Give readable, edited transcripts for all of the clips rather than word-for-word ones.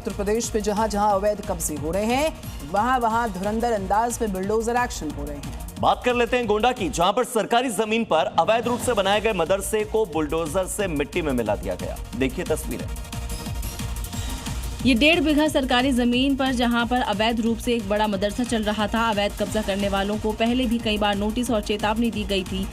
उत्तर प्रदेश में जहां जहां अवैध कब्जे हो रहे हैं, वहां वहां धुरंधर अंदाज में बुलडोजर एक्शन हो रहे हैं। बात कर लेते हैं गोंडा की, जहां पर सरकारी जमीन पर अवैध रूप से बनाए गए मदरसे को बुलडोजर से मिट्टी में मिला दिया गया। देखिए तस्वीरें। ये 1.5 बीघा सरकारी जमीन पर जहां पर अवैध रूप से एक बड़ा मदरसा चल रहा था। अवैध कब्जा करने वालों को पहले भी कई बार नोटिस और चेतावनी दी गई थी।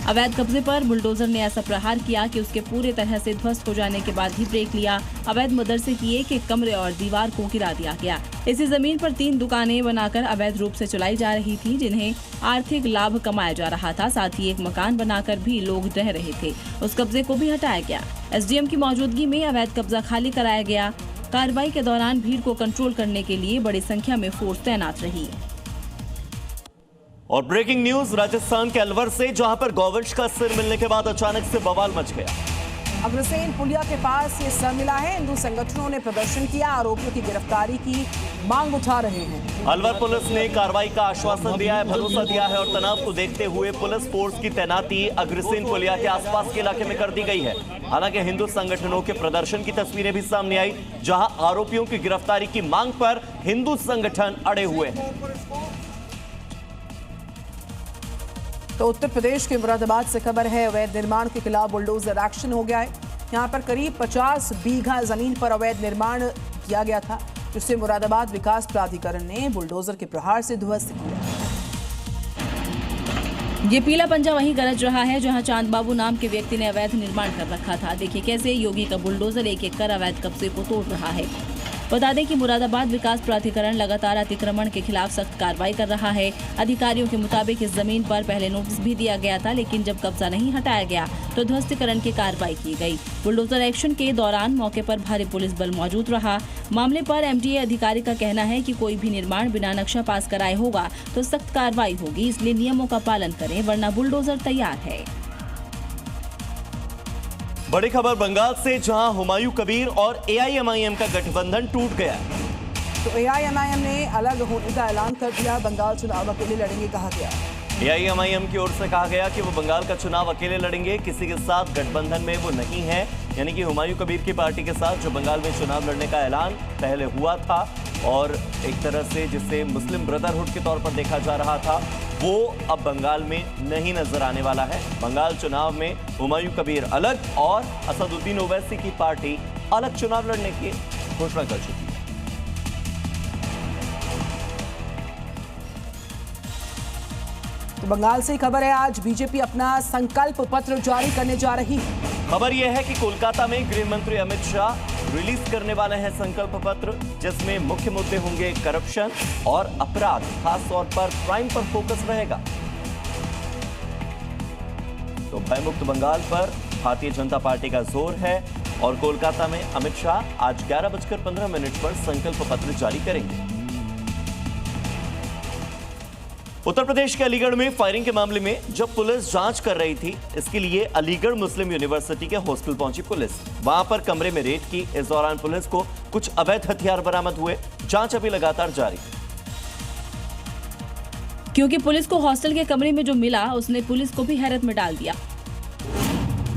अवैध कब्जे पर बुलडोजर ने ऐसा प्रहार किया कि उसके पूरे तरह से ध्वस्त हो जाने के बाद ही ब्रेक लिया। अवैध मदरसे की एक कमरे और दीवार को गिरा दिया गया। इसी जमीन पर 3 दुकानें बनाकर अवैध रूप से चलाई जा रही थी, जिन्हें आर्थिक लाभ कमाया जा रहा था। साथ ही एक मकान बनाकर भी लोग रह रहे थे। उस कब्जे को भी हटाया गया। एसडीएम की मौजूदगी में अवैध कब्जा खाली कराया गया। कार्रवाई के दौरान भीड़ को कंट्रोल करने के लिए बड़ी संख्या में फोर्स तैनात रही। और ब्रेकिंग न्यूज राजस्थान के अलवर से, जहां पर गौवंश का सिर मिलने के बाद अचानक से बवाल मच गया। अग्रसेन पुलिया के पास ये सर मिला है। हिंदू संगठनों ने प्रदर्शन किया, आरोपियों की गिरफ्तारी की मांग उठा रहे हैं। अलवर पुलिस ने कार्रवाई का आश्वासन दिया है, भरोसा दिया है और तनाव को देखते हुए पुलिस फोर्स की तैनाती अग्रसेन पुलिया के आसपास के इलाके में कर दी गई है। हालांकि हिंदू संगठनों के प्रदर्शन की तस्वीरें भी सामने आई, जहां आरोपियों की गिरफ्तारी की मांग पर हिंदू संगठन अड़े हुए हैं। तो उत्तर प्रदेश के मुरादाबाद से खबर है, अवैध निर्माण के खिलाफ बुलडोजर एक्शन हो गया है। यहां पर करीब 50 बीघा जमीन पर अवैध निर्माण किया गया था, जिससे मुरादाबाद विकास प्राधिकरण ने बुलडोजर के प्रहार से ध्वस्त किया। ये पीला पंजा वहीं गरज रहा है जहां चांद बाबू नाम के व्यक्ति ने अवैध निर्माण कर रखा था। देखिए कैसे योगी का बुलडोजर एक एक कर अवैध कब्जे को तोड़ रहा है। बता दें कि मुरादाबाद विकास प्राधिकरण लगातार अतिक्रमण के खिलाफ सख्त कार्रवाई कर रहा है। अधिकारियों के मुताबिक इस जमीन पर पहले नोटिस भी दिया गया था, लेकिन जब कब्जा नहीं हटाया गया तो ध्वस्तीकरण की कार्रवाई की गई। बुलडोजर एक्शन के दौरान मौके पर भारी पुलिस बल मौजूद रहा। मामले पर एमडीए अधिकारी का कहना है कि कोई भी निर्माण बिना नक्शा पास कराए होगा तो सख्त कार्रवाई होगी, इसलिए नियमों का पालन करें वरना बुलडोजर तैयार है। बड़ी खबर बंगाल से, जहां हुमायूं कबीर और एआईएमआईएम का गठबंधन टूट गया। तो एआईएमआईएम ने अलग होने का ऐलान कर दिया। बंगाल चुनाव अकेले लड़ेंगे कहा गया। एआईएमआईएम की ओर से कहा गया कि वो बंगाल का चुनाव अकेले लड़ेंगे, किसी के साथ गठबंधन में वो नहीं है। यानी कि हुमायूं कबीर की पार्टी के साथ जो बंगाल में चुनाव लड़ने का ऐलान पहले हुआ था और एक तरह से जिसे मुस्लिम ब्रदरहुड के तौर पर देखा जा रहा था, वो अब बंगाल में नहीं नजर आने वाला है। बंगाल चुनाव में हुमायूं कबीर अलग और असदुद्दीन ओवैसी की पार्टी अलग चुनाव लड़ने की घोषणा कर चुकी है। तो बंगाल से खबर है, आज बीजेपी अपना संकल्प पत्र जारी करने जा रही है। खबर यह है कि कोलकाता में गृह मंत्री अमित शाह रिलीज करने वाले हैं संकल्प पत्र, जिसमें मुख्य मुद्दे होंगे करप्शन और अपराध, खास तौर पर क्राइम पर फोकस रहेगा। तो भयमुक्त बंगाल पर भारतीय जनता पार्टी का जोर है और कोलकाता में अमित शाह आज 11:15 पर संकल्प पत्र जारी करेंगे। उत्तर प्रदेश के अलीगढ़ में फायरिंग के मामले में जब पुलिस जांच कर रही थी, इसके लिए अलीगढ़ मुस्लिम यूनिवर्सिटी के हॉस्टल पहुंची पुलिस। वहां पर कमरे में रेड की। इस दौरान पुलिस को कुछ अवैध हथियार बरामद हुए। जांच अभी लगातार जारी। क्योंकि पुलिस को हॉस्टल के कमरे में जो मिला उसने पुलिस को भी हैरत में डाल दिया।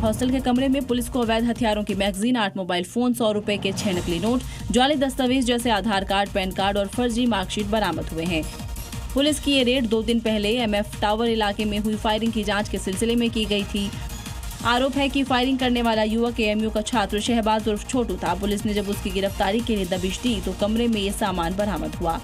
हॉस्टल के कमरे में पुलिस को अवैध हथियारों की मैगजीन, 8 मोबाइल फोन, 100 रुपए के 6 नकली नोट, जाली दस्तावेज जैसे आधार कार्ड, पैन कार्ड और फर्जी मार्कशीट बरामद हुए हैं। पुलिस की ये रेड 2 दिन पहले एमएफ टावर इलाके में हुई फायरिंग की जांच के सिलसिले में की गई थी। आरोप है कि फायरिंग करने वाला युवक एएमयू का छात्र शहबाज उर्फ छोटू था। पुलिस ने जब उसकी गिरफ्तारी के लिए दबिश दी तो कमरे में ये सामान बरामद हुआ।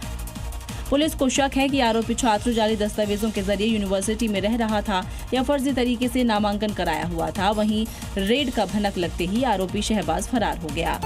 पुलिस को शक है कि आरोपी छात्र जाली दस्तावेजों के जरिए यूनिवर्सिटी में रह रहा था या फर्जी तरीके से नामांकन कराया हुआ था। वहीं रेड का भनक लगते ही आरोपी शहबाज फरार हो गया।